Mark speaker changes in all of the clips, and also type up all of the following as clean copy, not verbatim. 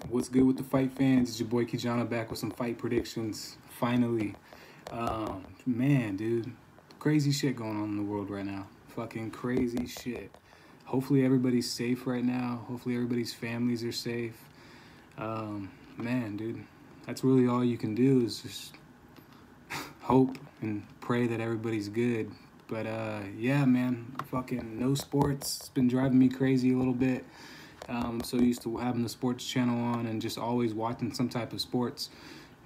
Speaker 1: What's good with the fight fans? It's your boy Kijana back with some fight predictions. Finally. Man, dude. Crazy shit going on in the world right now. Fucking crazy shit. Hopefully everybody's safe right now. Hopefully everybody's families are safe. Man, dude. That's really all you can do is just hope and pray that everybody's good. But yeah, man. Fucking no sports. It's been driving me crazy a little bit. I'm so used to having the sports channel on and just always watching some type of sports.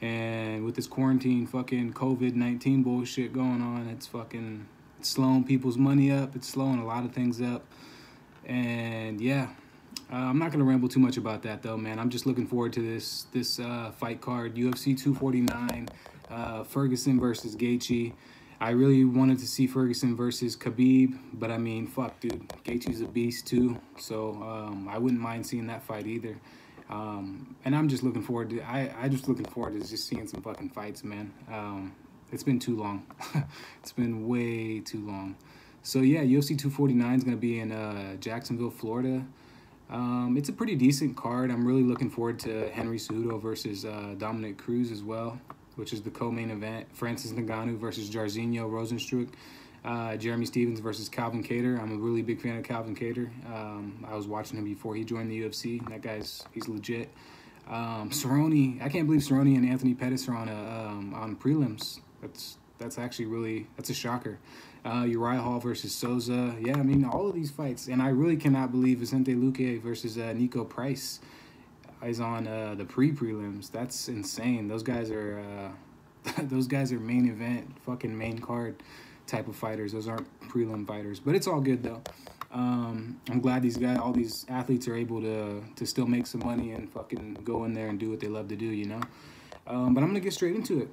Speaker 1: And with this quarantine fucking COVID-19 bullshit going on, it's fucking slowing people's money up. It's slowing a lot of things up. And yeah, I'm not going to ramble too much about that though, man. I'm just looking forward to this fight card, UFC 249, Ferguson versus Gaethje. I really wanted to see Ferguson versus Khabib, but I mean, fuck, dude. Gaethje's a beast, too, so I wouldn't mind seeing that fight either. And I'm just looking forward to... I just looking forward to just seeing some fucking fights, man. It's been too long. It's been way too long. So, yeah, UFC 249 is going to be in Jacksonville, Florida. It's a pretty decent card. I'm really looking forward to Henry Cejudo versus Dominic Cruz as well, which is the co-main event. Francis Ngannou versus Jairzinho Rozenstruik. Jeremy Stephens versus Calvin Kattar. I'm a really big fan of Calvin Kattar. I was watching him before he joined the UFC. That he's legit. Cerrone, I can't believe Cerrone and Anthony Pettis are on prelims. That's actually really, that's a shocker. Uriah Hall versus Souza. Yeah, I mean, all of these fights. And I really cannot believe Vicente Luque versus Nico Price is on the pre-prelims. That's insane. Those guys are main event, fucking main card type of fighters. Those aren't prelim fighters, but it's all good though. I'm glad all these athletes are able to still make some money and fucking go in there and do what they love to do, you know. But I'm gonna get straight into it.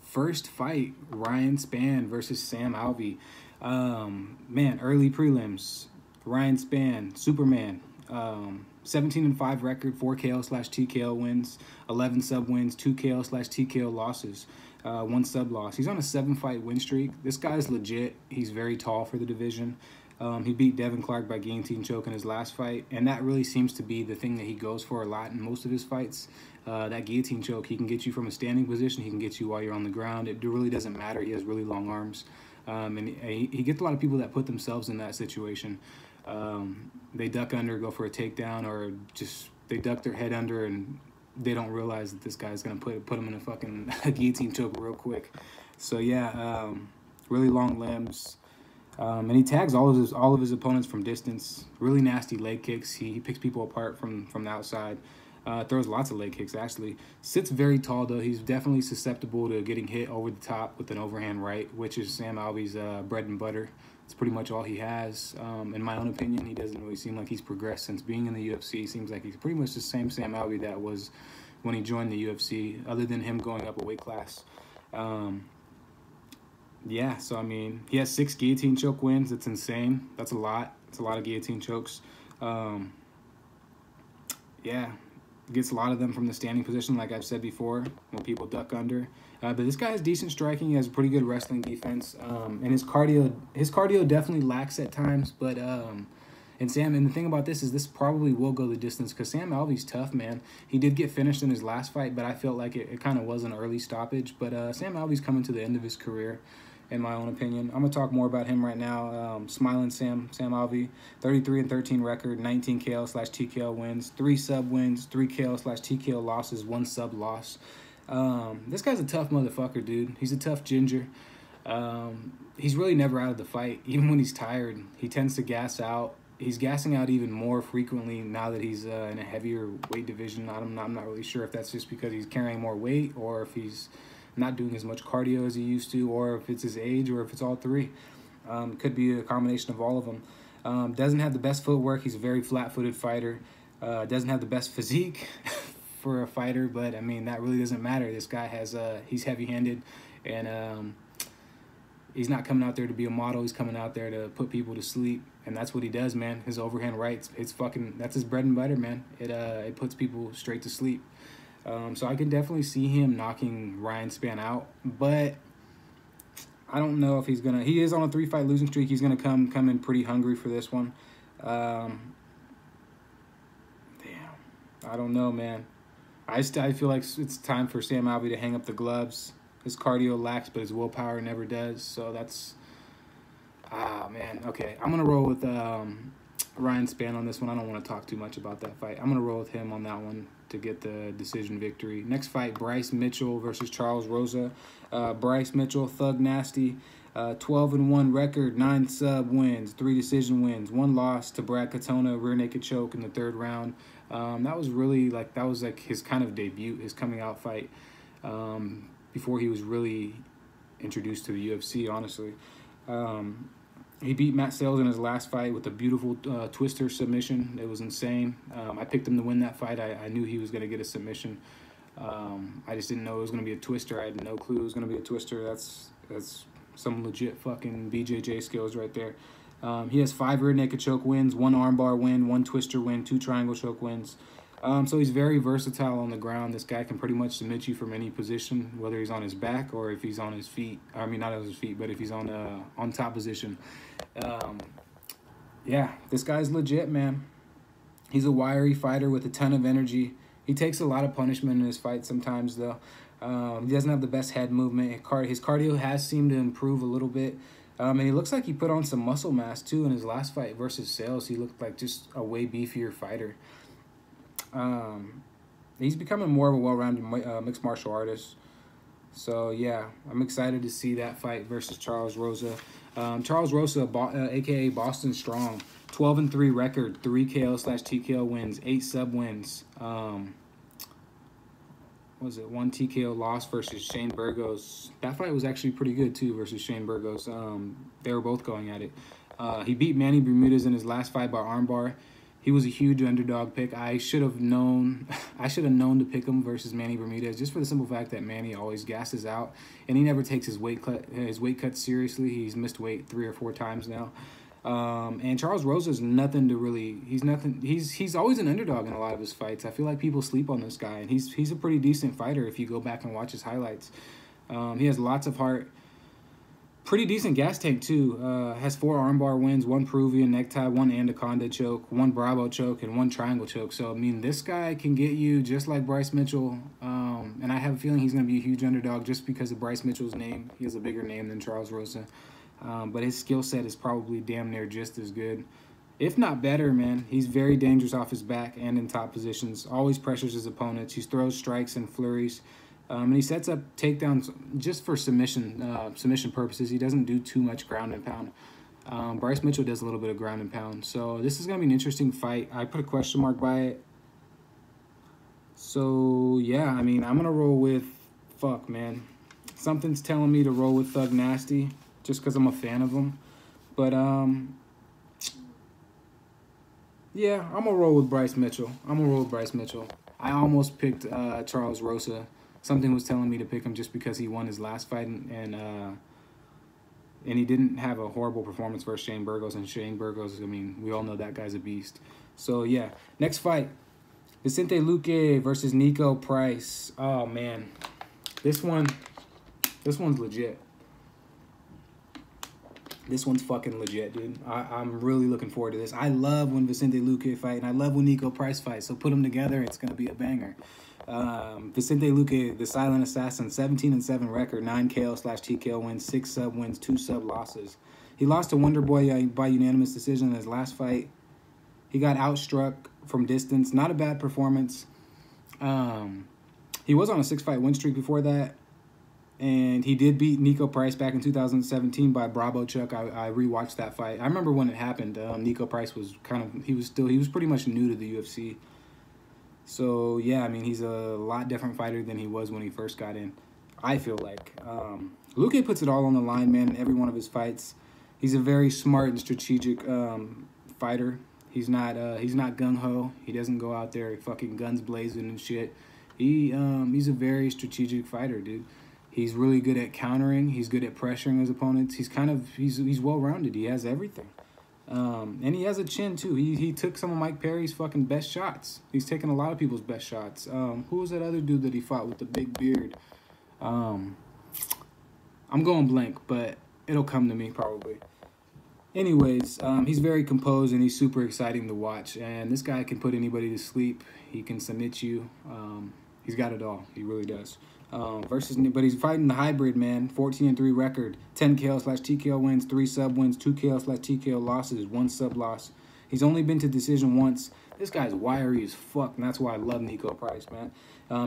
Speaker 1: First fight, Ryan Spann versus Sam Alvey. Man, early prelims. Ryan Spann, Superman. 17-5 record, 4 KO/TKO wins, 11 sub wins, 2 KO/TKO losses, 1 sub loss. He's on a 7-fight win streak. This guy's legit. He's very tall for the division. He beat Devin Clark by guillotine choke in his last fight, and that really seems to be the thing that he goes for a lot in most of his fights. That guillotine choke, he can get you from a standing position. He can get you while you're on the ground. It really doesn't matter. He has really long arms. And he gets a lot of people that put themselves in that situation. They duck under, go for a takedown, or just they duck their head under and they don't realize that this guy's gonna put them in a fucking guillotine choke real quick. So yeah, really long limbs, and he tags all of his opponents from distance. Really nasty leg kicks. He picks people apart from the outside. Throws lots of leg kicks actually. Sits very tall though. He's definitely susceptible to getting hit over the top with an overhand right, which is Sam Alvey's bread and butter. It's pretty much all he has. In my own opinion, he doesn't really seem like he's progressed since being in the UFC. Seems like he's pretty much the same Sam Alvey that was when he joined the UFC, other than him going up a weight class. Yeah, so I mean, he has 6 guillotine choke wins. That's insane. That's a lot. It's a lot of guillotine chokes. Yeah, gets a lot of them from the standing position, like I've said before, when people duck under. But this guy has decent striking. He has pretty good wrestling defense. And his cardio definitely lacks at times. But and the thing about this is this probably will go the distance because Sam Alvey's tough, man. He did get finished in his last fight, but I felt like it kind of was an early stoppage. But Sam Alvey's coming to the end of his career, in my own opinion. I'm gonna talk more about him right now. Smiling Sam Alvey, 33-13 record, 19 KO/TKO wins, 3 sub wins, 3 KO/TKO losses, 1 sub loss. This guy's a tough motherfucker, dude. He's a tough ginger. He's really never out of the fight. Even when he's tired, he tends to gas out. He's gassing out even more frequently now that he's in a heavier weight division. I'm not really sure if that's just because he's carrying more weight or if he's not doing as much cardio as he used to, or if it's his age, or if it's all three. Could be a combination of all of them. Doesn't have the best footwork. He's a very flat-footed fighter. Doesn't have the best physique for a fighter, but I mean, that really doesn't matter. This guy has he's heavy-handed, and he's not coming out there to be a model. He's coming out there to put people to sleep, and that's what he does, man. His overhand rights, that's his bread and butter, man. It puts people straight to sleep. So I can definitely see him knocking Ryan Spann out, but I don't know if he's gonna. He is on a 3-fight losing streak. He's gonna come in pretty hungry for this one. Damn. I don't know, man. I feel like it's time for Sam Alvey to hang up the gloves. His cardio lacks, but his willpower never does. So that's man. Okay, I'm gonna roll with Ryan Spann on this one. I don't want to talk too much about that fight. I'm gonna roll with him on that one to get the decision victory. Next fight, Bryce Mitchell versus Charles Rosa. Bryce Mitchell, thug nasty. 12-1 record, 9 sub wins, 3 decision wins, 1 loss to Brad Katona, rear naked choke in the 3rd round. That was really like his kind of debut, his coming out fight, before he was really introduced to the UFC, honestly. He beat Matt Sales in his last fight with a beautiful twister submission. It was insane. I picked him to win that fight. I knew he was going to get a submission. I just didn't know it was going to be a twister. I had no clue it was going to be a twister. That's some legit fucking BJJ skills right there. He has 5 rear naked choke wins, 1 armbar win, 1 twister win, 2 triangle choke wins. So he's very versatile on the ground. This guy can pretty much submit you from any position, whether he's on his back or if he's on his feet. I mean, not on his feet, but if he's on top position. Yeah, this guy's legit, man. He's a wiry fighter with a ton of energy. He takes a lot of punishment in his fight sometimes, though. He doesn't have the best head movement. His cardio has seemed to improve a little bit. And he looks like he put on some muscle mass, too, in his last fight versus Sales. He looked like just a way beefier fighter. He's becoming more of a well-rounded mixed martial artist. So, yeah, I'm excited to see that fight versus Charles Rosa. Charles Rosa, a.k.a. Boston Strong, 12-3 record, 3 KO/TKO wins, 8 sub wins. Was it 1 TKO loss versus Shane Burgos? That fight was actually pretty good too versus Shane Burgos. They were both going at it. He beat Manny Bermudez in his last fight by armbar. He was a huge underdog pick. I should have known to pick him versus Manny Bermudez just for the simple fact that Manny always gasses out and he never takes his weight cut seriously. He's missed weight 3 or 4 times now. And Charles Rosa's nothing to really. He's always an underdog in a lot of his fights. I feel like people sleep on this guy, and he's a pretty decent fighter if you go back and watch his highlights. He has lots of heart. Pretty decent gas tank too. Has 4 armbar wins, 1 Peruvian necktie, 1 anaconda choke, 1 Bravo choke, and 1 triangle choke. So I mean, this guy can get you just like Bryce Mitchell. And I have a feeling he's going to be a huge underdog just because of Bryce Mitchell's name. He has a bigger name than Charles Rosa. But his skill set is probably damn near just as good, if not better, man. He's very dangerous off his back and in top positions. Always pressures his opponents. He throws strikes and flurries. And he sets up takedowns just for submission purposes. He doesn't do too much ground and pound. Bryce Mitchell does a little bit of ground and pound. So this is going to be an interesting fight. I put a question mark by it. So, yeah, I mean, I'm going to roll with... Fuck, man. Something's telling me to roll with Thug Nasty just because I'm a fan of him. But, yeah, I'm going to roll with Bryce Mitchell. I almost picked Charles Rosa. Something was telling me to pick him just because he won his last fight and he didn't have a horrible performance versus Shane Burgos. And Shane Burgos, I mean, we all know that guy's a beast. So, yeah. Next fight, Vicente Luque versus Nico Price. Oh, man. This one's legit. This one's fucking legit, dude. I'm really looking forward to this. I love when Vicente Luque fight, and I love when Nico Price fight. So put them together, it's going to be a banger. Vicente Luque, the silent assassin, 17-7 record, 9 KO/TKO wins, 6 sub wins, 2 sub losses. He lost to Wonder Boy by unanimous decision in his last fight. He got outstruck from distance. Not a bad performance. He was on a 6-fight win streak before that. And he did beat Nico Price back in 2017 by Bravo Chuck. I rewatched that fight. I remember when it happened. Nico Price was he was pretty much new to the UFC. So, yeah, I mean, he's a lot different fighter than he was when he first got in, I feel like. Luque puts it all on the line, man, in every one of his fights. He's a very smart and strategic fighter. He's not gung-ho. He doesn't go out there fucking guns blazing and shit. He's a very strategic fighter, dude. He's really good at countering. He's good at pressuring his opponents. He's well-rounded. He has everything. And he has a chin, too. He took some of Mike Perry's fucking best shots. He's taken a lot of people's best shots. Who was that other dude that he fought with the big beard? I'm going blank, but it'll come to me probably. Anyways, he's very composed and he's super exciting to watch. And this guy can put anybody to sleep. He can submit you. He's got it all. He really does. But he's fighting the hybrid, man. 14-3 record, 10 KO/TKO wins, 3 sub wins, 2 KO/TKO losses, 1 sub loss. He's only been to decision once. This guy's wiry as fuck, and that's why I love Nico Price, man.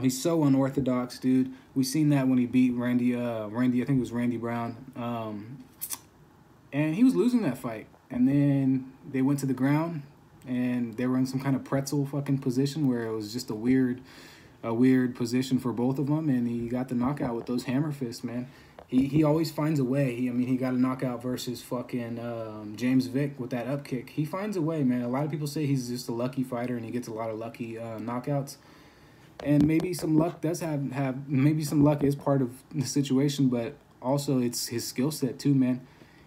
Speaker 1: He's so unorthodox, dude. We seen that when he beat Randy. I think it was Randy Brown. And he was losing that fight. And then they went to the ground, and they were in some kind of pretzel fucking position where it was just a weird position for both of them, and he got the knockout with those hammer fists, man. He always finds a way. He got a knockout versus fucking James Vick with that up kick. He finds a way, man. A lot of people say he's just a lucky fighter and he gets a lot of lucky knockouts. And maybe some luck does maybe some luck is part of the situation, but also it's his skill set too, man.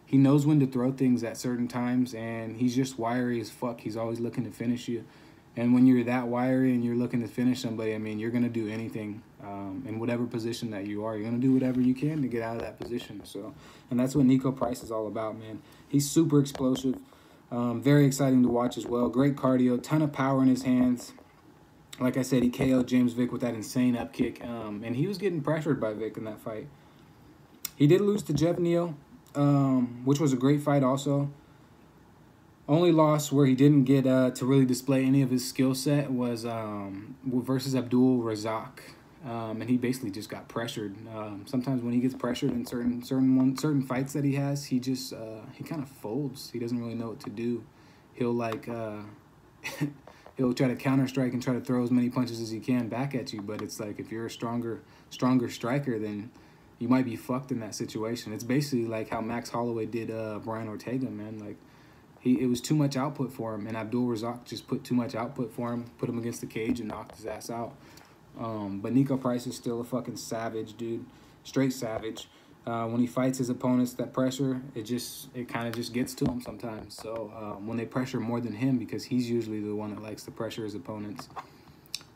Speaker 1: He knows when to throw things at certain times, and he's just wiry as fuck. He's always looking to finish you. And when you're that wiry and you're looking to finish somebody, I mean, you're going to do anything in whatever position that you are. You're going to do whatever you can to get out of that position. So, and that's what Nico Price is all about, man. He's super explosive, very exciting to watch as well. Great cardio, ton of power in his hands. Like I said, he KO'd James Vick with that insane up kick, and he was getting pressured by Vick in that fight. He did lose to Jeff Neal, which was a great fight also. Only loss where he didn't get to really display any of his skill set was versus Abdul Razak, and he basically just got pressured. Sometimes when he gets pressured in certain fights that he has, he just he kind of folds. He doesn't really know what to do. He'll he'll try to counter strike and try to throw as many punches as he can back at you. But it's like if you're a stronger striker, then you might be fucked in that situation. It's basically like how Max Holloway did Brian Ortega, man. Like. It was too much output for him, and Abdul Razak just put too much output for him, put him against the cage, and knocked his ass out. But Nico Price is still a fucking savage, dude. Straight savage. When he fights his opponents, that pressure, it kind of just gets to him sometimes. So when they pressure more than him, because he's usually the one that likes to pressure his opponents.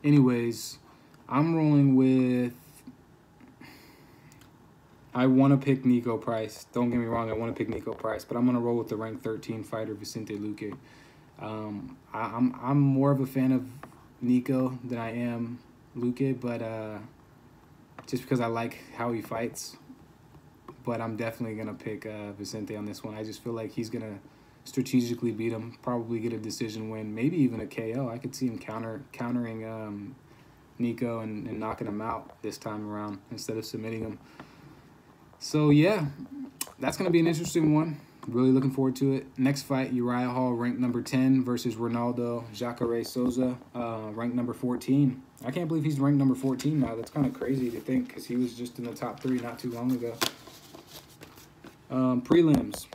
Speaker 1: Anyways, I'm rolling with... I want to pick Nico Price. Don't get me wrong, I want to pick Nico Price, but I'm going to roll with the ranked 13 fighter, Vicente Luque. I'm more of a fan of Nico than I am Luque, but just because I like how he fights. But I'm definitely going to pick Vicente on this one. I just feel like he's going to strategically beat him, probably get a decision win, maybe even a KO. I could see him countering Nico and knocking him out this time around instead of submitting him. So, yeah, that's going to be an interesting one. Really looking forward to it. Next fight, Uriah Hall, ranked number 10 versus Ronaldo Jacare Souza, ranked number 14. I can't believe he's ranked number 14 now. That's kind of crazy to think because he was just in the top 3 not too long ago. Prelims.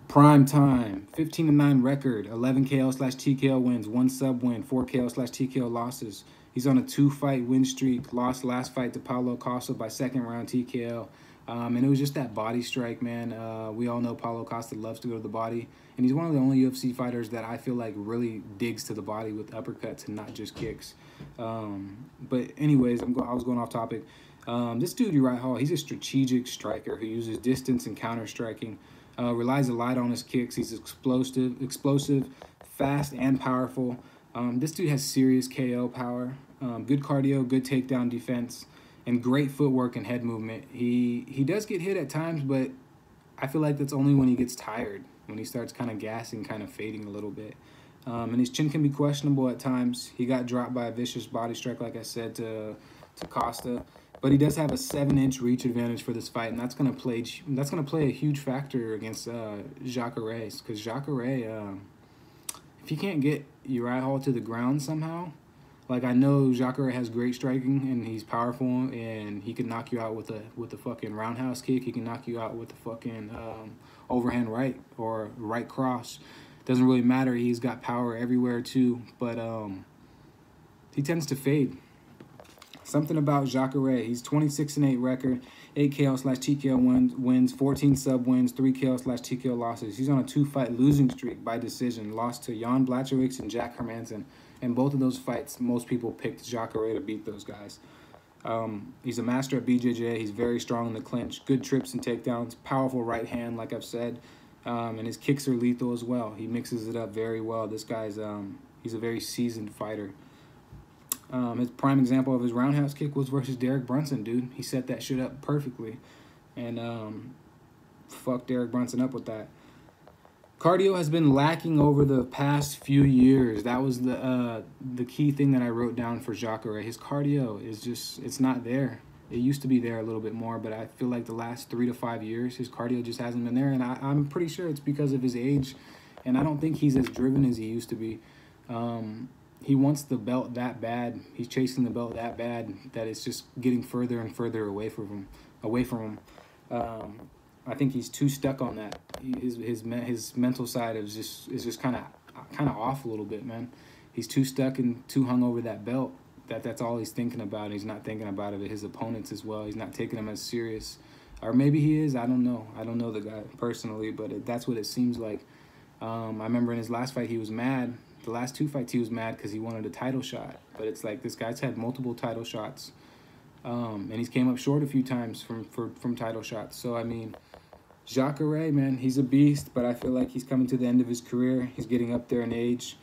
Speaker 1: Prime time. 15-9 record. 11 KO/TKO wins. 1 sub win. 4 KO/TKO losses. He's on a 2-fight win streak. Lost last fight to Paulo Costa by second round TKO. And it was just that body strike, man. We all know Paulo Costa loves to go to the body. And he's one of the only UFC fighters that I feel like really digs to the body with uppercuts and not just kicks. But anyways, I was going off topic. This dude, Uriah Hall, he's a strategic striker who uses distance and counter-striking. Relies a lot on his kicks. He's explosive, fast, and powerful. This dude has serious KO power. Good cardio, good takedown defense, and great footwork and head movement. He does get hit at times, but I feel like that's only when he gets tired, when he starts kind of gassing, kind of fading a little bit. And his chin can be questionable at times. He got dropped by a vicious body strike, like I said, to Costa. But he does have a 7-inch reach advantage for this fight, and that's gonna play a huge factor against Jacare, because Jacare, if he can't get Uriah Hall to the ground somehow, like I know Jacare has great striking and he's powerful and he can knock you out with a fucking roundhouse kick. He can knock you out with a fucking overhand right or right cross. Doesn't really matter. He's got power everywhere too, but he tends to fade. Something about Jacare. He's 26-8 record, 8 KO/TKO wins, 14 sub wins, 3 KO/TKO losses. He's on a 2-fight losing streak by decision. Lost to Jan Blachowicz and Jack Hermanson. In both of those fights, most people picked Jacare to beat those guys. He's a master at BJJ. He's very strong in the clinch. Good trips and takedowns. Powerful right hand, like I've said. And his kicks are lethal as well. He mixes it up very well. This guy's he's a very seasoned fighter. His prime example of his roundhouse kick was versus Derek Brunson, dude. He set that shit up perfectly, and fucked Derek Brunson up with that. Cardio has been lacking over the past few years. That was the key thing that I wrote down for Jacare. His cardio is just, it's not there. It used to be there a little bit more, but I feel like the last 3 to 5 years, his cardio just hasn't been there, and I'm pretty sure it's because of his age, and I don't think he's as driven as he used to be. He wants the belt that bad. He's chasing the belt that bad that it's just getting further and further away from him. I think he's too stuck on that. His mental side is just kind of off a little bit, man. He's too stuck and too hung over that belt. That's all he's thinking about. He's not thinking about it. His opponents as well. He's not taking them as serious, or maybe he is. I don't know. I don't know the guy personally, but that's what it seems like. I remember in his last fight he was mad. The last 2 fights he was mad because he wanted a title shot. But it's like this guy's had multiple title shots, and he's came up short a few times from title shots. So I mean, Jacare, man, he's a beast, but I feel like he's coming to the end of his career. He's getting up there in age,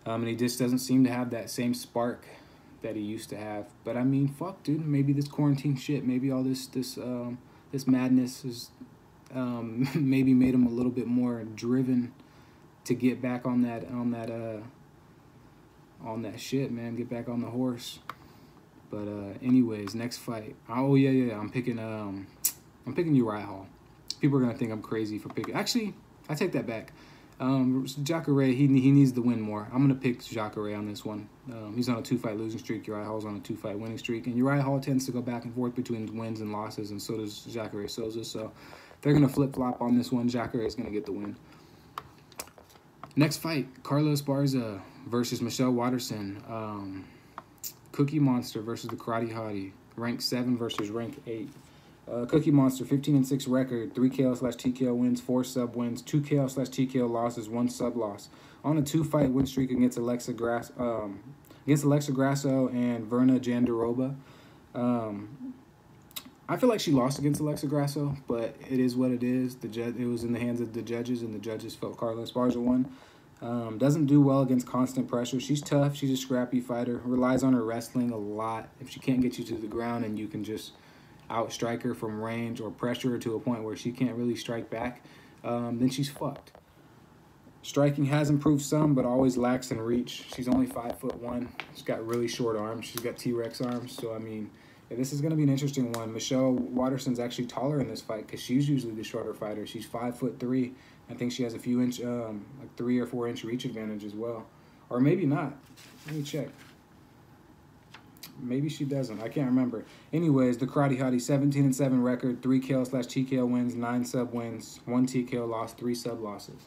Speaker 1: and he just doesn't seem to have that same spark that he used to have. But I mean, fuck, dude, maybe this quarantine shit, maybe all this madness is maybe made him a little bit more driven to get back on that shit, man. Get back on the horse. But anyways, next fight. Oh yeah. I'm picking Uriah Hall. People are gonna think I'm crazy for picking. Actually, I take that back. Jacare, he needs to win more. I'm gonna pick Jacare on this one. He's on a 2-fight losing streak. Uriah Hall's on a 2-fight winning streak, and Uriah Hall tends to go back and forth between wins and losses, and so does Jacare Souza. So they're gonna flip flop on this one. Jacare is gonna get the win. Next fight, Carlos Barza versus Michelle Waterson. Cookie Monster versus the Karate Hottie. Rank 7 versus rank 8. Cookie Monster, 15-6 record, 3 KO/TKO wins, 4 sub wins, 2 KO/TKO losses, 1 sub loss. On a 2-fight win streak against Alexa Grasso and Verna Jandiroba. I feel like she lost against Alexa Grasso, but it is what it is. It was in the hands of the judges, and the judges felt Carlos Barza won. Doesn't do well against constant pressure. She's tough. She's a scrappy fighter. Relies on her wrestling a lot. If she can't get you to the ground and you can just outstrike her from range or pressure her to a point where she can't really strike back, then she's fucked. Striking has improved some, but always lacks in reach. She's only 5'1". She's got really short arms. She's got T-Rex arms. So, I mean, yeah, this is going to be an interesting one. Michelle Waterson's actually taller in this fight because she's usually the shorter fighter. She's 5'3". I think she has a few inch, like 3 or 4 inch reach advantage as well. Or maybe not. Let me check. Maybe she doesn't. I can't remember. Anyways, the Karate Hottie, 17-7 record, 3 KO/TKO wins, 9 sub wins, 1 TKO loss, 3 sub losses.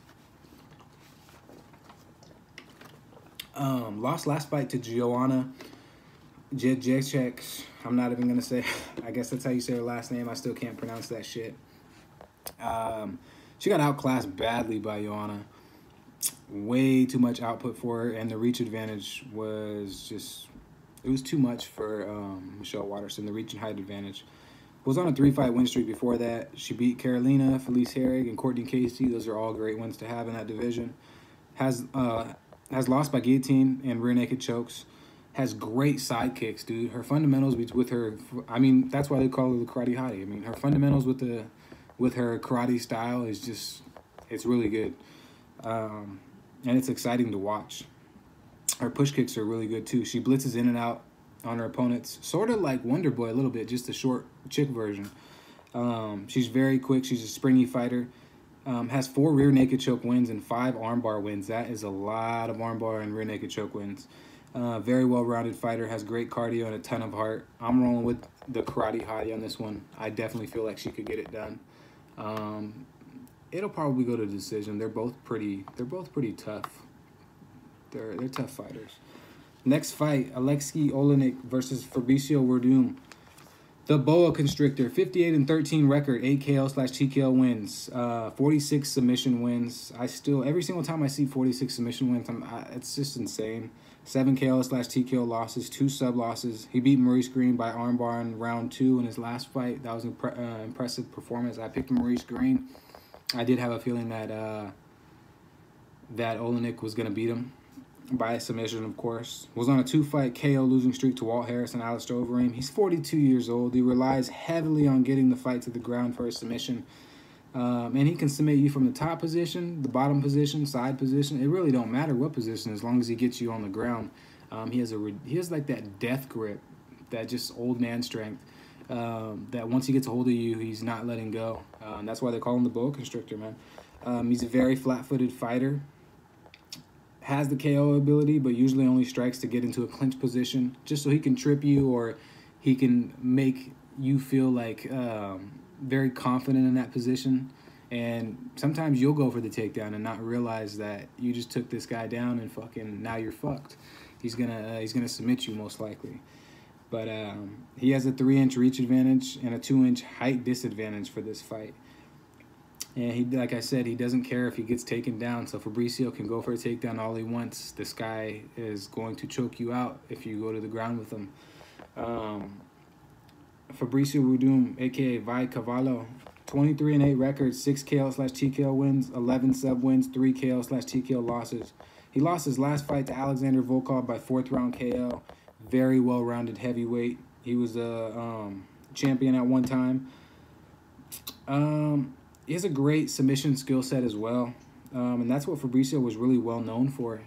Speaker 1: Lost last fight to Joanna Jędrzejczyk. I'm not even gonna say. I guess that's how you say her last name. I still can't pronounce that shit. She got outclassed badly by Joanna. Way too much output for her, and the reach advantage was just. It was too much for Michelle Waterson, the reach and height advantage. Was on a 3-fight win streak before that. She beat Carolina, Felice Herrig, and Courtney Casey. Those are all great wins to have in that division. Has lost by guillotine and rear naked chokes. Has great side kicks, dude. Her fundamentals with her, I mean, that's why they call her the Karate Hottie. I mean, her fundamentals with her karate style is just, it's really good. And it's exciting to watch. Her push kicks are really good, too. She blitzes in and out on her opponents. Sort of like Wonder Boy a little bit, just a short chick version. She's very quick. She's a springy fighter. Has 4 rear naked choke wins and 5 armbar wins. That is a lot of armbar and rear naked choke wins. Very well-rounded fighter. Has great cardio and a ton of heart. I'm rolling with the Karate Hottie on this one. I definitely feel like she could get it done. It'll probably go to decision. They're both pretty tough. They're tough fighters. Next fight, Alexei Olenek versus Fabricio Werdum. The Boa Constrictor, 58-13 record, 8 KO/TKO wins, 46 submission wins. Every single time I see 46 submission wins, it's just insane. 7 KO/TKO losses, 2 sub losses. He beat Maurice Green by armbar in round 2 in his last fight. That was an impressive performance. I picked Maurice Green. I did have a feeling that that Olenek was gonna beat him by submission, of course. Was on a 2-fight KO losing streak to Walt Harris and Alistair Overeem. He's 42 years old. He relies heavily on getting the fight to the ground for a submission. And he can submit you from the top position, the bottom position, side position. It really don't matter what position, as long as he gets you on the ground. He has like that death grip, that just old man strength. That once he gets a hold of you, he's not letting go. And that's why they call him the boa constrictor, man. He's a very flat-footed fighter. Has the KO ability, but usually only strikes to get into a clinch position, just so he can trip you, or he can make you feel like very confident in that position. And sometimes you'll go for the takedown and not realize that you just took this guy down, and fucking now you're fucked. He's gonna submit you most likely. But he has a 3-inch reach advantage and a 2-inch height disadvantage for this fight. And he, like I said, he doesn't care if he gets taken down. So Fabricio can go for a takedown all he wants. This guy is going to choke you out if you go to the ground with him. Fabricio Werdum, a.k.a. Vi Cavallo, 23-8 record, 6 KO/TKO wins, 11 sub wins, 3 KO/TKO losses. He lost his last fight to Alexander Volkov by 4th round KO. Very well-rounded heavyweight. He was a champion at one time. He has a great submission skill set as well, and that's what Fabricio was really well known for.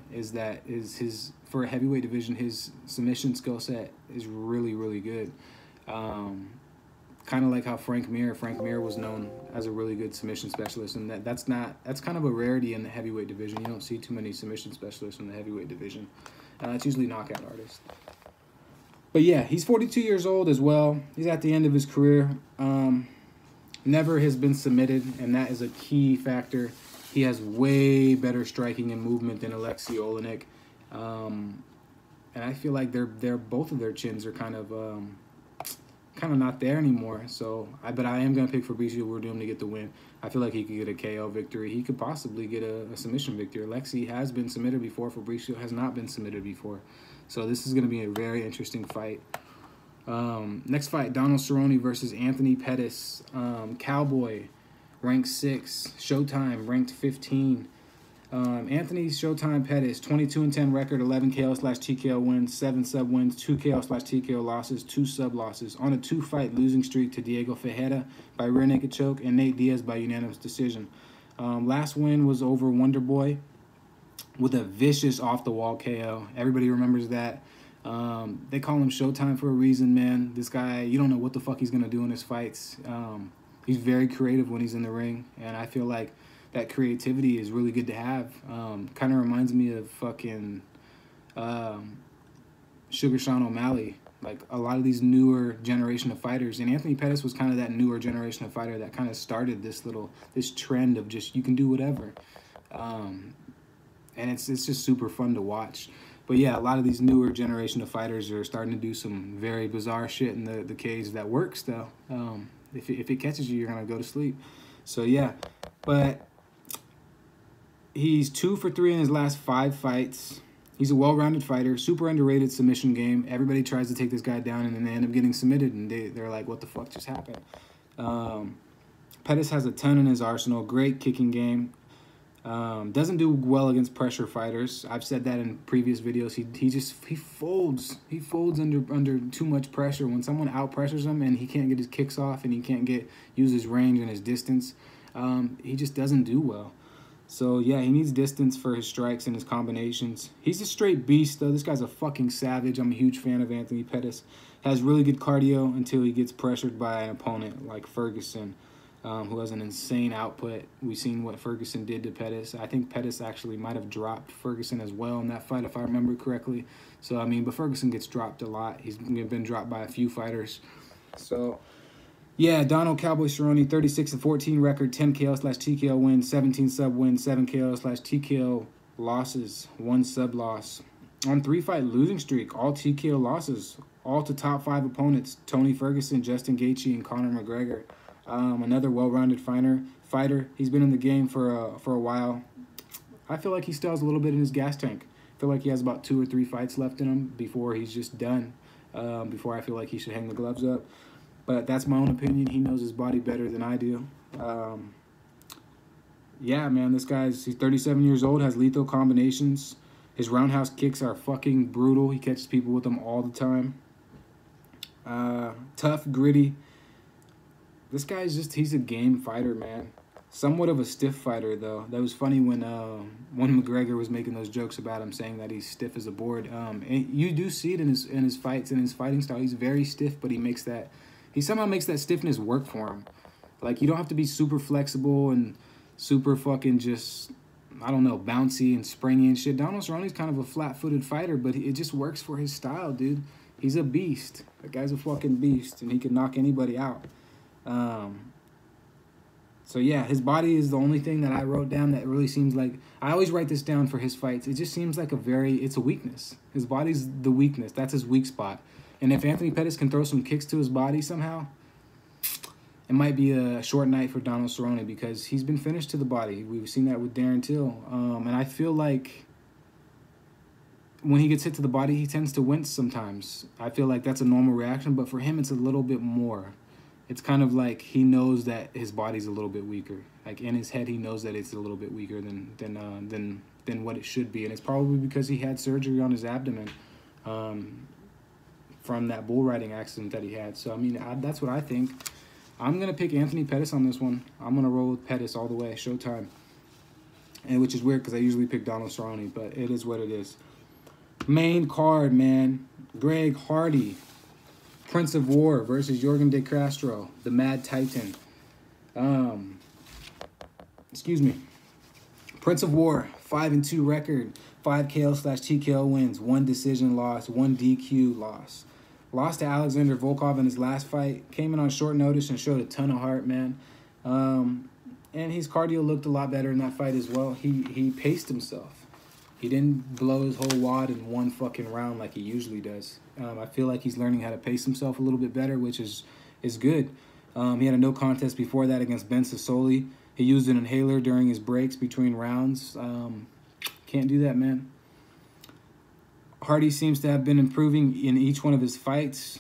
Speaker 1: For a heavyweight division, his submission skill set is really, really good. Kind of like how Frank Mir was known as a really good submission specialist, and that's kind of a rarity in the heavyweight division. You don't see too many submission specialists in the heavyweight division. It's usually knockout artists. But yeah, he's 42 years old as well. He's at the end of his career. Never has been submitted, and that is a key factor. He has way better striking and movement than Alexei Olenek. And I feel like they're both of their chins are kind of not there anymore. So but I am gonna pick Fabricio Werdum to get the win. I feel like he could get a KO victory. He could possibly get a submission victory. Alexei has been submitted before. Fabricio has not been submitted before. So this is gonna be a very interesting fight. Next fight, Donald Cerrone versus Anthony Pettis. Cowboy, ranked 6. Showtime, ranked 15. Anthony Showtime Pettis, 22-10 record, 11 KO/TKO wins, 7 sub wins, 2 KO/TKO losses, 2 sub losses. On a 2-fight losing streak to Diego Ferreira by rear naked choke and Nate Diaz by unanimous decision. Last win was over Wonderboy with a vicious off-the-wall KO. Everybody remembers that. They call him Showtime for a reason, man. This guy, you don't know what the fuck he's going to do in his fights. He's very creative when he's in the ring, and I feel like that creativity is really good to have. Kind of reminds me of fucking Sugar Sean O'Malley. Like a lot of these newer generation of fighters, and Anthony Pettis was kind of that newer generation of fighter that kind of started this trend of just, you can do whatever. And it's just super fun to watch. But yeah, a lot of these newer generation of fighters are starting to do some very bizarre shit in the cage that works, though. If it catches you, you're going to go to sleep. So yeah, but he's 2 for 3 in his last 5 fights. He's a well-rounded fighter, super underrated submission game. Everybody tries to take this guy down, and then they end up getting submitted, and they're like, what the fuck just happened? Pettis has a ton in his arsenal, great kicking game. Doesn't do well against pressure fighters. I've said that in previous videos. He folds. He folds under too much pressure. When someone out pressures him and he can't get his kicks off and he can't use his range and his distance, he just doesn't do well. So yeah, he needs distance for his strikes and his combinations. He's a straight beast though. This guy's a fucking savage. I'm a huge fan of Anthony Pettis. Has really good cardio until he gets pressured by an opponent like Ferguson, who has an insane output. We've seen what Ferguson did to Pettis. I think Pettis actually might have dropped Ferguson as well in that fight, if I remember correctly. So, I mean, but Ferguson gets dropped a lot. He's been dropped by a few fighters. So, yeah, Donald Cowboy Cerrone, 36-14 record, 10 KO/TKO wins, 17 sub wins, 7 KO/TKO losses, 1 sub loss. On 3-fight losing streak, all TKO losses, all to top 5 opponents, Tony Ferguson, Justin Gaethje, and Conor McGregor. Another well-rounded fighter. He's been in the game for a while. I feel like he still has a little bit in his gas tank. I feel like he has about 2 or 3 fights left in him before he's just done. Before I feel like he should hang the gloves up. But that's my own opinion. He knows his body better than I do. yeah, man, he's 37 years old, has lethal combinations. His roundhouse kicks are fucking brutal. He catches people with them all the time. Tough, gritty. This guy's he's a game fighter, man. Somewhat of a stiff fighter, though. That was funny when McGregor was making those jokes about him, saying that he's stiff as a board. And you do see it in his fights and his fighting style. He's very stiff, but he somehow makes that stiffness work for him. Like, you don't have to be super flexible and super fucking just, I don't know, bouncy and springy and shit. Donald Cerrone's kind of a flat-footed fighter, but it just works for his style, dude. He's a beast. That guy's a fucking beast, and he can knock anybody out. So yeah, his body is the only thing that I wrote down that really seems like, I always write this down for his fights. It just seems like it's a weakness. His body's the weakness. That's his weak spot. And if Anthony Pettis can throw some kicks to his body somehow, it might be a short night for Donald Cerrone, because he's been finished to the body. We've seen that with Darren Till. And I feel like when he gets hit to the body, he tends to wince sometimes. I feel like that's a normal reaction, but for him, it's a little bit more. It's kind of like he knows that his body's a little bit weaker. Like, in his head, he knows that it's a little bit weaker than what it should be. And it's probably because he had surgery on his abdomen from that bull riding accident that he had. So, I mean, that's what I think. I'm going to pick Anthony Pettis on this one. I'm going to roll with Pettis all the way. Showtime. And which is weird because I usually pick Donald Cerrone, but it is what it is. Main card, man. Greg Hardy, Prince of War versus Yorgan De Castro, the Mad Titan. Excuse me. Prince of War, 5-2 record, 5 KO/TKO wins, 1 decision loss, 1 DQ loss. Lost to Alexander Volkov in his last fight. Came in on short notice and showed a ton of heart, man. And his cardio looked a lot better in that fight as well. He paced himself. He didn't blow his whole wad in one fucking round like he usually does. I feel like he's learning how to pace himself a little bit better, which is good. He had a no contest before that against Ben Sassoli. He used an inhaler during his breaks between rounds. Can't do that, man. Hardy seems to have been improving in each one of his fights.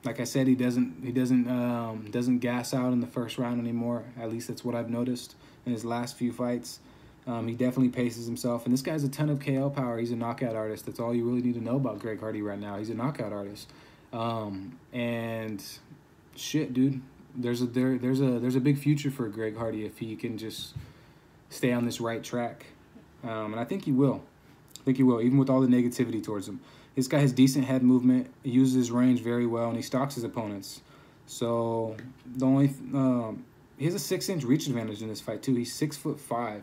Speaker 1: Like I said, he doesn't gas out in the first round anymore. At least that's what I've noticed in his last few fights. He definitely paces himself. And this guy's a ton of KO power. He's a knockout artist. That's all you really need to know about Greg Hardy right now. He's a knockout artist. And shit, dude, there's a big future for Greg Hardy if he can just stay on this right track. And I think he will. Even with all the negativity towards him. This guy has decent head movement. He uses his range very well, and he stalks his opponents. So the only he has a 6-inch reach advantage in this fight too. He's 6'5"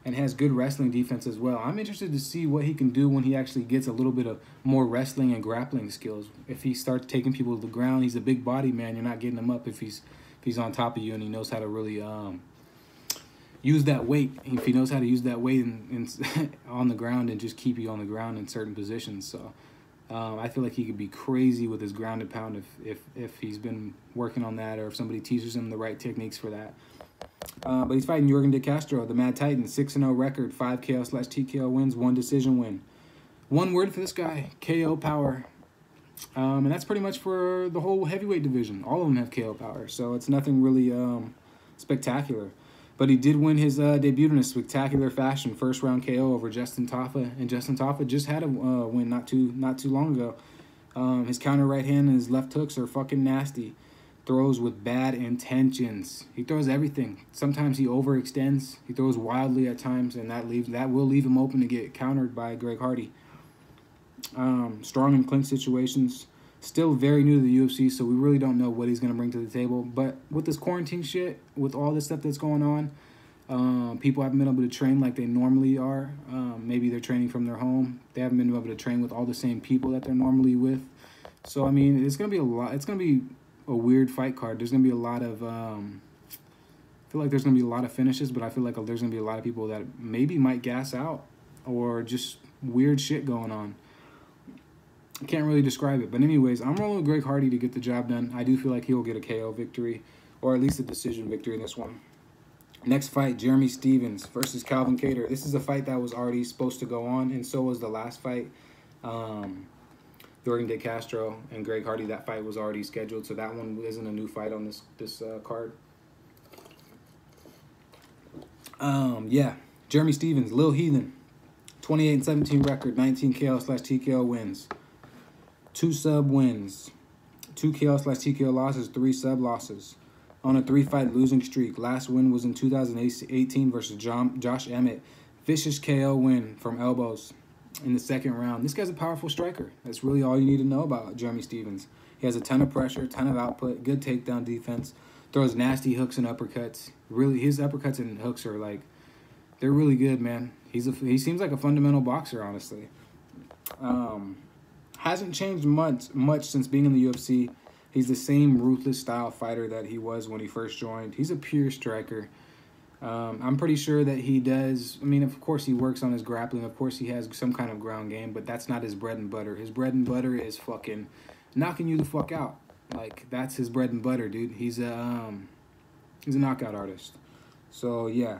Speaker 1: and has good wrestling defense as well. I'm interested to see what he can do when he actually gets a little bit of more wrestling and grappling skills. If he starts taking people to the ground, he's a big body man. You're not getting him up if he's on top of you, and he knows how to really use that weight. If he knows how to use that weight on the ground and just keep you on the ground in certain positions. So I feel like he could be crazy with his ground and pound if he's been working on that, or if somebody teaches him the right techniques for that. But he's fighting Yorgan De Castro, the Mad Titan, 6-0 record, 5 KO/TKO wins, 1 decision win. One word for this guy: KO power. And that's pretty much for the whole heavyweight division. All of them have KO power, so it's nothing really spectacular. But he did win his debut in a spectacular fashion, first round KO over Justin Tafa, and Justin Tafa just had a win not too long ago. His counter right hand and his left hooks are fucking nasty. Throws with bad intentions. He throws everything. Sometimes he overextends. He throws wildly at times, and that will leave him open to get countered by Greg Hardy. Strong in clinch situations. Still very new to the UFC, so we really don't know what he's going to bring to the table. But with this quarantine shit, with all this stuff that's going on, people haven't been able to train like they normally are. Maybe they're training from their home. They haven't been able to train with all the same people that they're normally with. So, I mean, it's going to be a lot. It's going to be a weird fight card. There's going to be a lot of... I feel like there's going to be a lot of finishes, but I feel like there's going to be a lot of people that maybe might gas out or just weird shit going on. I can't really describe it. But anyways, I'm rolling with Greg Hardy to get the job done. I do feel like he'll get a KO victory, or at least a decision victory in this one. Next fight, Jeremy Stephens versus Calvin Kattar. This is a fight that was already supposed to go on, and so was the last fight. Yorgan De Castro and Greg Hardy, that fight was already scheduled, so that one isn't a new fight on this card. Yeah. Jeremy Stevens, Lil Heathen, 28-17 record, 19 KO/TKO wins, 2 sub wins, 2 KO/TKO losses, 3 sub losses, on a 3-fight losing streak. Last win was in 2018 versus Josh Emmett. Vicious KO win from elbows in the second round. This guy's a powerful striker. That's really all you need to know about Jeremy Stevens. He has a ton of pressure, ton of output, good takedown defense, throws nasty hooks and uppercuts. Really, his uppercuts and hooks are like, they're really good, man. He seems like a fundamental boxer, honestly. Hasn't changed much since being in the UFC. He's the same ruthless style fighter that he was when he first joined. He's a pure striker. I'm pretty sure that he does. I mean, of course, he works on his grappling. Of course, he has some kind of ground game, but that's not his bread and butter. His bread and butter is fucking knocking you the fuck out. Like, that's his bread and butter, dude. He's a knockout artist. So yeah,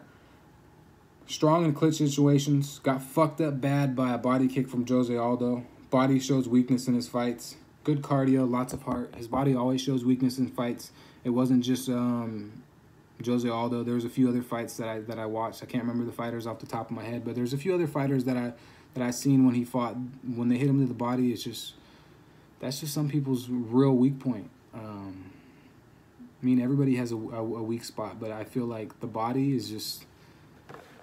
Speaker 1: strong in clinch situations. Got fucked up bad by a body kick from Jose Aldo. Body shows weakness in his fights. Good cardio, lots of heart. His body always shows weakness in fights. It wasn't just Jose Aldo. There was a few other fights that I watched. I can't remember the fighters off the top of my head, but there's a few other fighters that I seen when he fought. When they hit him to the body, that's just some people's real weak point. I mean, everybody has a weak spot, but I feel like the body is just,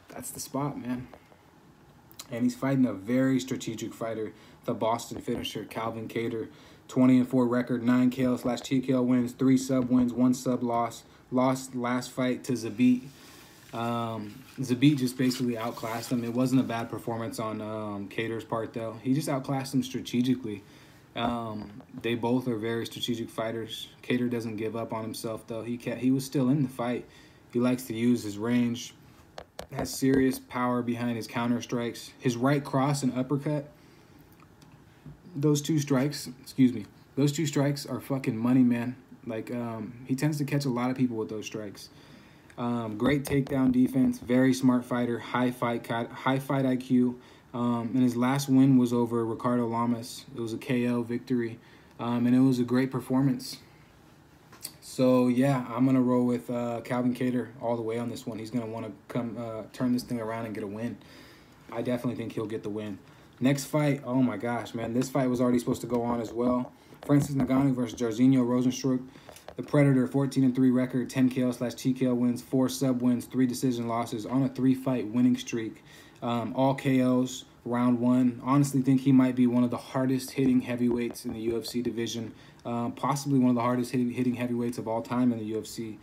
Speaker 1: that's the spot, man. And he's fighting a very strategic fighter, the Boston finisher, Calvin Kattar. 20-4 record, 9 KO/TKO wins, 3 sub wins, 1 sub loss. Lost last fight to Zabit. Zabit just basically outclassed him. It wasn't a bad performance on Kattar's part, though. He just outclassed him strategically. They both are very strategic fighters. Kattar doesn't give up on himself, though. He was still in the fight. He likes to use his range. Has serious power behind his counter strikes. His right cross and uppercut. Those two strikes are fucking money, man. Like, he tends to catch a lot of people with those strikes. Great takedown defense, very smart fighter, high fight IQ. And his last win was over Ricardo Lamas. It was a KO victory, and it was a great performance. So yeah, I'm gonna roll with Calvin Kattar all the way on this one. He's gonna want to come turn this thing around and get a win. I definitely think he'll get the win. Next fight, oh my gosh, man, this fight was already supposed to go on as well. Francis Ngannou versus Jairzinho Rozenstruik. The Predator, 14-3 record, 10 KO/TKO wins, 4 sub wins, 3 decision losses on a 3-fight winning streak. All KOs, round 1. Honestly think he might be one of the hardest hitting heavyweights in the UFC division. Possibly one of the hardest hitting heavyweights of all time in the UFC.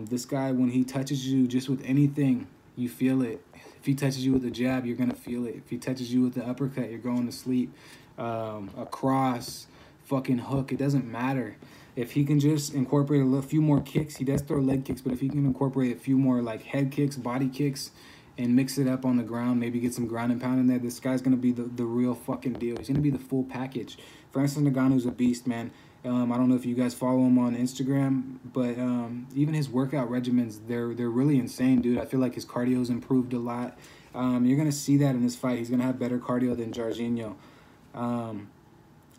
Speaker 1: This guy, when he touches you just with anything, you feel it. If he touches you with a jab, you're going to feel it. If he touches you with the uppercut, you're going to sleep. A cross, fucking hook, it doesn't matter. If he can just incorporate a few more kicks, he does throw leg kicks, but if he can incorporate a few more like head kicks, body kicks, and mix it up on the ground, maybe get some ground and pound in there, this guy's going to be the real fucking deal. He's going to be the full package. Francis Ngannou's a beast, man. I don't know if you guys follow him on Instagram, but even his workout regimens, they're really insane, dude. I feel like his cardio's improved a lot. You're going to see that in this fight. He's going to have better cardio than Jairzinho.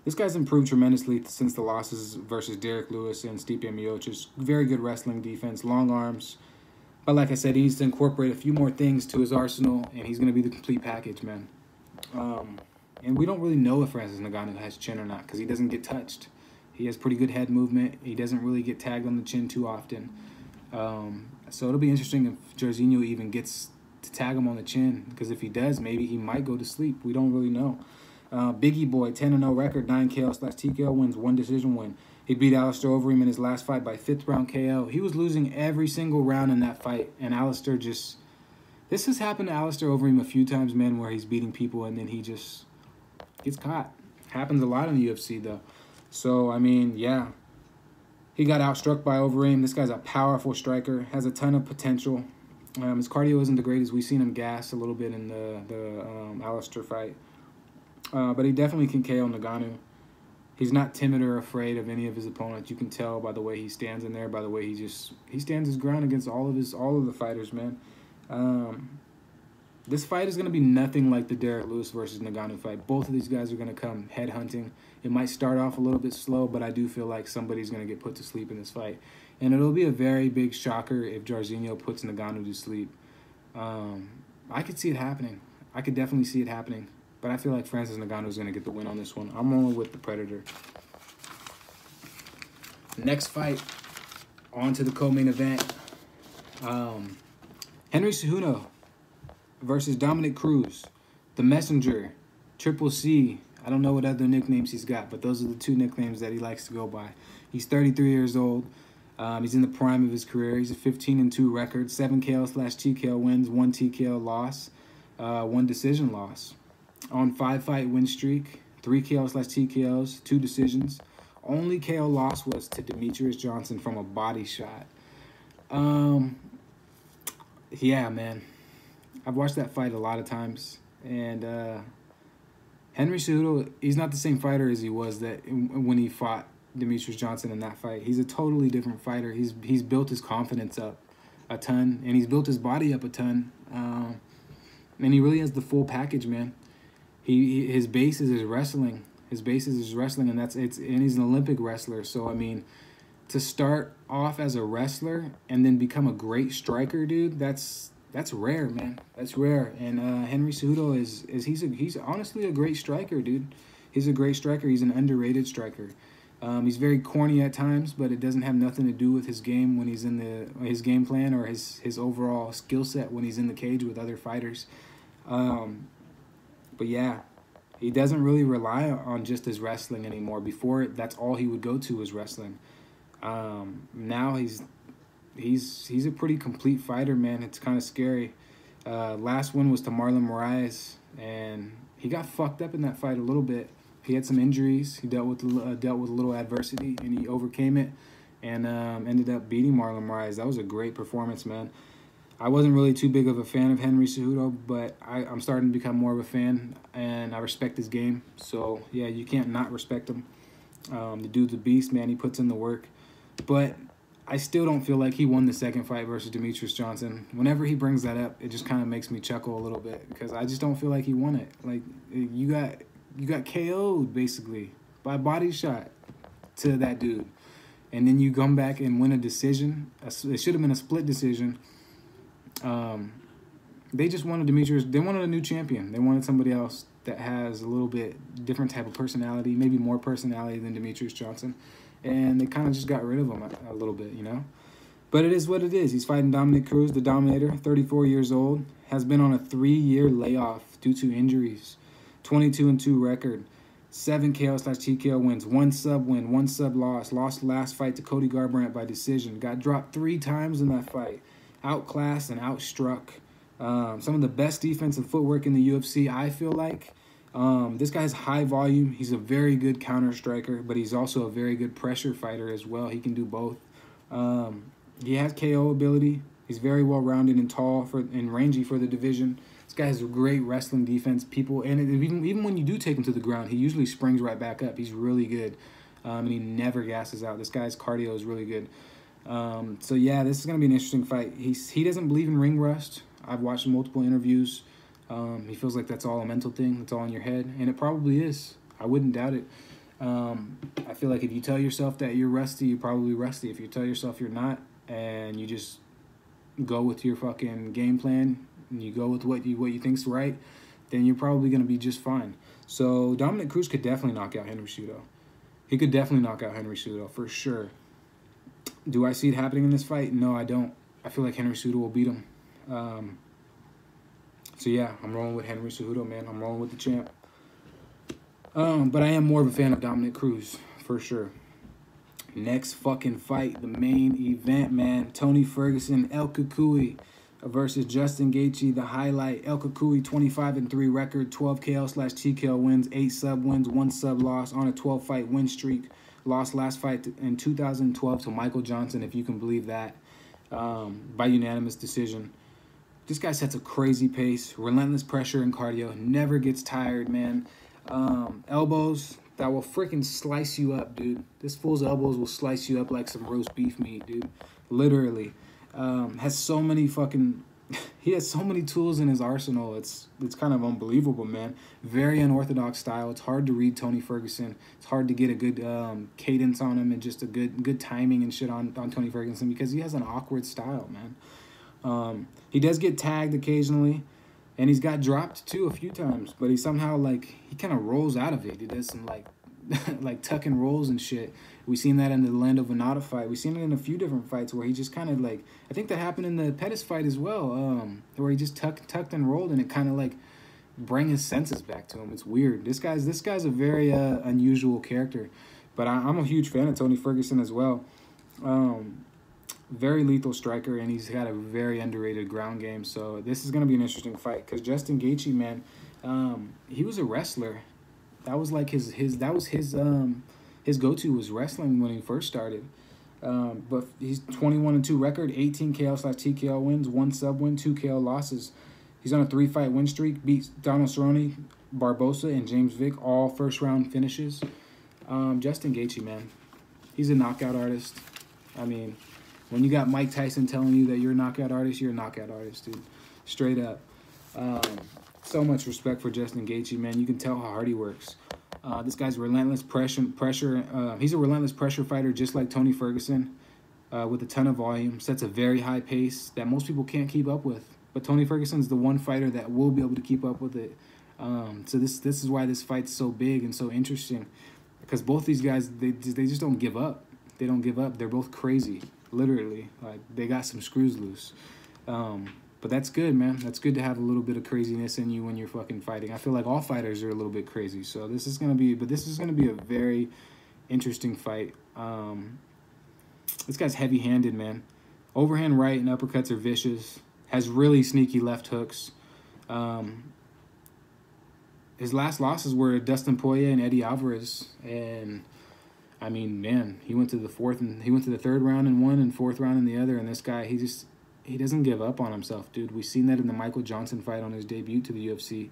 Speaker 1: This guy's improved tremendously since the losses versus Derek Lewis and Stipe Miocic. Very good wrestling defense, long arms. But like I said, he needs to incorporate a few more things to his arsenal, and he's going to be the complete package, man. And we don't really know if Francis Ngannou has chin or not because he doesn't get touched. He has pretty good head movement. He doesn't really get tagged on the chin too often. So it'll be interesting if Jairzinho even gets to tag him on the chin, because if he does, maybe he might go to sleep. We don't really know. Biggie Boy, 10-0 record, 9 KO/TKO wins, 1 decision win. He beat Alistair Overeem in his last fight by 5th round KO. He was losing every single round in that fight, and Alistair just... This has happened to Alistair Overeem a few times, man, where he's beating people and then he just gets caught. Happens a lot in the UFC, though. So, I mean, yeah. He got outstruck by Overeem. This guy's a powerful striker, has a ton of potential. His cardio isn't the greatest. We've seen him gas a little bit in the Alistair fight. But he definitely can KO Ngannou. He's not timid or afraid of any of his opponents. You can tell by the way he stands in there, by the way he stands his ground against all of the fighters, man. This fight is going to be nothing like the Derek Lewis versus Ngannou fight. Both of these guys are going to come head hunting. It might start off a little bit slow, but I do feel like somebody's going to get put to sleep in this fight. And it'll be a very big shocker if Jairzinho puts Ngannou to sleep. I could see it happening. I could definitely see it happening. But I feel like Francis Ngannou is going to get the win on this one. I'm rolling with the Predator. Next fight, on to the co-main event. Henry Cejudo versus Dominic Cruz. The Messenger, Triple C. I don't know what other nicknames he's got, but those are the two nicknames that he likes to go by. He's 33 years old. He's in the prime of his career. He's a 15-2 record, 7 KO/TKO wins, 1 TKO loss, 1 decision loss. On 5-fight win streak, 3 KO/TKOs, 2 decisions. Only KO loss was to Demetrius Johnson from a body shot. Yeah, man. I've watched that fight a lot of times, and Henry Cejudo, he's not the same fighter as he was when he fought Demetrius Johnson in that fight. He's a totally different fighter. He's built his confidence up a ton, and he's built his body up a ton. And he really has the full package, man. His base is his wrestling. His base is his wrestling, and he's an Olympic wrestler. So I mean, to start off as a wrestler and then become a great striker, dude, that's rare, man. That's rare. And Henry Cejudo he's honestly a great striker, dude. He's a great striker. He's an underrated striker. He's very corny at times, but it doesn't have nothing to do with his game when he's in his game plan or his overall skill set when he's in the cage with other fighters. But yeah, he doesn't really rely on just his wrestling anymore. Before, that's all he would go to was wrestling. Now he's a pretty complete fighter, man. It's kind of scary. Last one was to Marlon Moraes, and he got fucked up in that fight a little bit. He had some injuries. He dealt with a little adversity, and he overcame it, and ended up beating Marlon Moraes. That was a great performance, man. I wasn't really too big of a fan of Henry Cejudo, but I'm starting to become more of a fan, and I respect his game. So, yeah, you can't not respect him. The dude's a beast, man. He puts in the work. But I still don't feel like he won the second fight versus Demetrius Johnson. Whenever he brings that up, it just kind of makes me chuckle a little bit because I just don't feel like he won it. Like, you got KO'd, basically, by body shot to that dude. And then you come back and win a decision. It should have been a split decision. They just wanted they wanted a new champion. They wanted somebody else that has a little bit different type of personality, maybe more personality than Demetrius Johnson. And they kind of just got rid of him a little bit, you know? But it is what it is. He's fighting Dominic Cruz, the Dominator, 34 years old, has been on a 3-year layoff due to injuries, 22-2 record, 7 KO/TKO wins, 1 sub win, 1 sub loss, lost last fight to Cody Garbrandt by decision, got dropped 3 times in that fight, outclassed and outstruck. Some of the best defensive footwork in the UFC, I feel like. This guy has high volume. He's a very good counter striker, but he's also a very good pressure fighter as well. He can do both. He has KO ability. He's very well-rounded and tall and rangy for the division. This guy has a great wrestling defense. Even when you do take him to the ground, he usually springs right back up. He's really good, and he never gasses out. This guy's cardio is really good. So yeah, this is gonna be an interesting fight. He doesn't believe in ring rust. I've watched multiple interviews. He feels like that's all a mental thing. It's all in your head, and it probably is. I wouldn't doubt it. I feel like if you tell yourself that you're rusty, you're probably rusty. If you tell yourself you're not, and you just go with your fucking game plan, and you go with what you think's right, then you're probably gonna be just fine. So Dominic Cruz could definitely knock out Henry Cejudo. He could definitely knock out Henry Cejudo for sure. Do I see it happening in this fight? No, I don't. I feel like Henry Cejudo will beat him. So yeah, I'm rolling with Henry Cejudo, man. I'm rolling with the champ. But I am more of a fan of Dominic Cruz, for sure. Next fucking fight, the main event, man. Tony Ferguson, El Cucuy versus Justin Gaethje, the highlight. El Cucuy, 25-3 record, 12 KO/TKO wins, 8 sub wins, 1 sub loss on a 12-fight win streak. Lost last fight in 2012 to Michael Johnson, if you can believe that, by unanimous decision. This guy sets a crazy pace, relentless pressure and cardio, never gets tired, man. Elbows that will freaking slice you up, dude. This fool's elbows will slice you up like some roast beef meat, dude. Literally. Has so many fucking... He has so many tools in his arsenal. It's kind of unbelievable, man. Very unorthodox style. It's hard to read Tony Ferguson. It's hard to get a good cadence on him and just a good timing and shit on Tony Ferguson because he has an awkward style, man. He does get tagged occasionally, and he's got dropped too a few times, but he somehow, like, he kind of rolls out of it. He does some, like, like tuck and rolls and shit. We seen that in the Lando Venata fight. We seen it in a few different fights where he just kind of, like, I think that happened in the Pettis fight as well, where he just tucked and rolled, and it kind of, like, bring his senses back to him. It's weird. This guy's a very unusual character, but I'm a huge fan of Tony Ferguson as well. Very lethal striker, and he's got a very underrated ground game. So this is gonna be an interesting fight because Justin Gaethje, man, he was a wrestler. That was like his go-to was wrestling when he first started. But he's 21-2 record, 18 KO/TKO wins, 1 sub win, 2 KO losses. He's on a 3-fight win streak, beats Donald Cerrone, Barbosa, and James Vick, all first-round finishes. Justin Gaethje, man, he's a knockout artist. I mean, when you got Mike Tyson telling you that you're a knockout artist, you're a knockout artist, dude. Straight up. So much respect for Justin Gaethje, man. You can tell how hard he works. This guy's relentless pressure. He's a relentless pressure fighter, just like Tony Ferguson, with a ton of volume. Sets a very high pace that most people can't keep up with. But Tony Ferguson's the one fighter that will be able to keep up with it. So this is why this fight's so big and so interesting, because both these guys, they just don't give up. They don't give up. They're both crazy, literally. Like, they got some screws loose. But that's good, man. That's good to have a little bit of craziness in you when you're fucking fighting. I feel like all fighters are a little bit crazy. So this is gonna be a very interesting fight. This guy's heavy-handed, man. Overhand right and uppercuts are vicious. Has really sneaky left hooks. His last losses were Dustin Poirier and Eddie Alvarez, and I mean, man, he went to the third round in one and fourth round in the other, and this guy, he doesn't give up on himself, dude. We've seen that in the Michael Johnson fight on his debut to the UFC.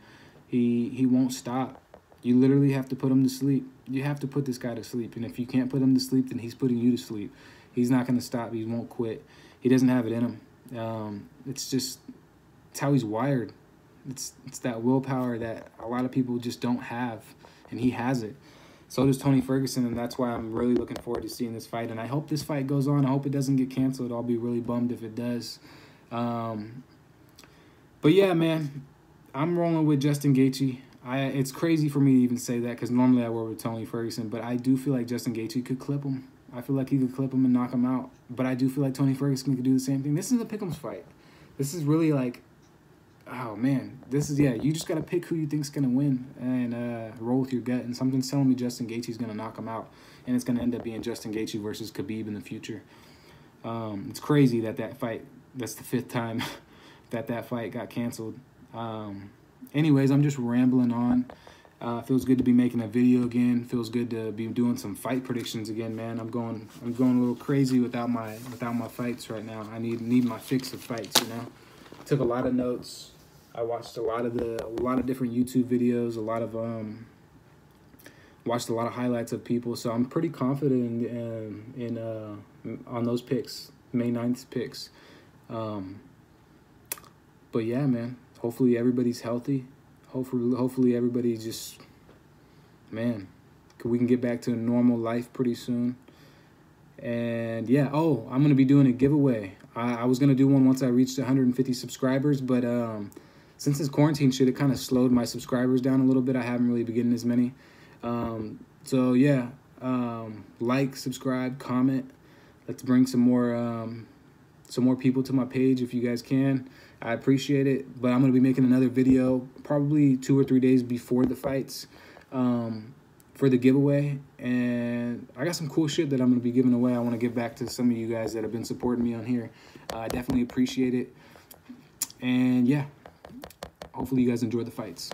Speaker 1: He won't stop. You literally have to put him to sleep. You have to put this guy to sleep, and if you can't put him to sleep, then he's putting you to sleep. He's not going to stop. He won't quit. He doesn't have it in him. It's how he's wired. It's that willpower that a lot of people just don't have, and he has it. So does Tony Ferguson, and that's why I'm really looking forward to seeing this fight. And I hope this fight goes on. I hope it doesn't get canceled. I'll be really bummed if it does. But yeah, man, I'm rolling with Justin Gaethje. It's crazy for me to even say that because normally I work with Tony Ferguson, but I do feel like Justin Gaethje could clip him. I feel like he could clip him and knock him out. But I do feel like Tony Ferguson could do the same thing. This is a pick'ems fight. This is really like, oh, man. You just got to pick who you think's going to win and roll with your gut. And something's telling me Justin Gaethje's going to knock him out. And it's going to end up being Justin Gaethje versus Khabib in the future. It's crazy that fight, that's the 5th time that fight got canceled. Anyways, I'm just rambling on. Feels good to be making a video again. Feels good to be doing some fight predictions again, man. I'm going a little crazy without my fights right now. I need my fix of fights, you know. I took a lot of notes. I watched a lot of different YouTube videos, watched a lot of highlights of people. So I'm pretty confident on those picks, May 9th picks. But yeah, man. Hopefully everybody's healthy. Hopefully everybody just, man, we can get back to a normal life pretty soon. And yeah, I'm going to be doing a giveaway. I was going to do one once I reached 150 subscribers, but since this quarantine shit, it kind of slowed my subscribers down a little bit. I haven't really been getting as many. So yeah, like, subscribe, comment. Let's bring some more people to my page if you guys can. I appreciate it, but I'm going to be making another video probably 2 or 3 days before the fights for the giveaway. And I got some cool shit that I'm going to be giving away. I want to give back to some of you guys that have been supporting me on here. I definitely appreciate it. And yeah, hopefully you guys enjoy the fights.